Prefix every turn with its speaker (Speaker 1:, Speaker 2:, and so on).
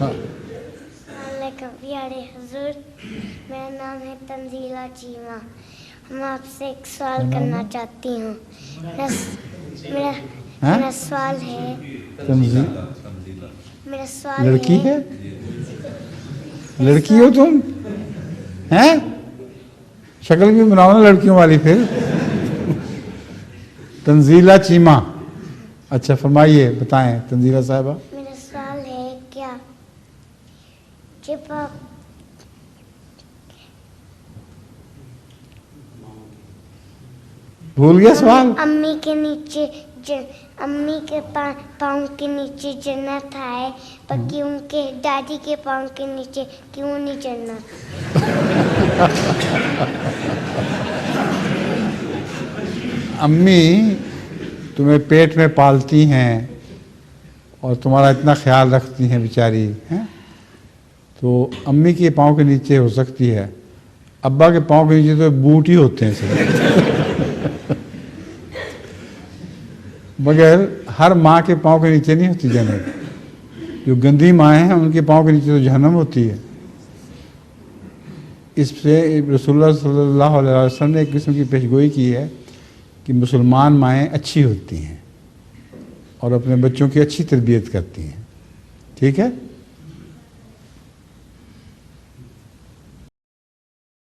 Speaker 1: हाँ।
Speaker 2: प्यारे हुजूर, मेरा नाम है तंजीला चीमा। मैं आपसे एक सवाल करना चाहती हूँ। मेरा मेरा सवाल है, मेरा सवाल
Speaker 1: लड़की है,
Speaker 2: मेरा
Speaker 1: लड़की हो तुम हैं? शक्ल भी बनाओ ना लड़कियों वाली फिर। तंजीला चीमा, अच्छा फरमाइए, बताएं तंजीला साहिबा।
Speaker 2: मेरा सवाल है, क्या जब आप
Speaker 1: भूल गया सवाल?
Speaker 2: अम्मी के नीचे अम्मी के पाँव के नीचे जन्नत है, पर क्यों उनके दादी के पाँव के नीचे क्यों नहीं जन्नत?
Speaker 1: अम्मी तुम्हें पेट में पालती हैं और तुम्हारा इतना ख्याल रखती हैं बेचारी हैं, तो अम्मी के पाँव के नीचे हो सकती है, अब्बा के पाँव के नीचे तो बूट ही होते हैं सिर्फ। मगर हर माँ के पाँव के नीचे नहीं होती जन्नत। जो गंदी माएँ हैं उनके पाँव के नीचे तो जहन्नम होती है। इससे रसूलुल्लाह सल्लल्लाहु अलैहि वसल्लम ने एक किस्म की पेशगोई की है कि मुसलमान माएँ अच्छी होती हैं और अपने बच्चों की अच्छी तरबियत करती हैं। ठीक है।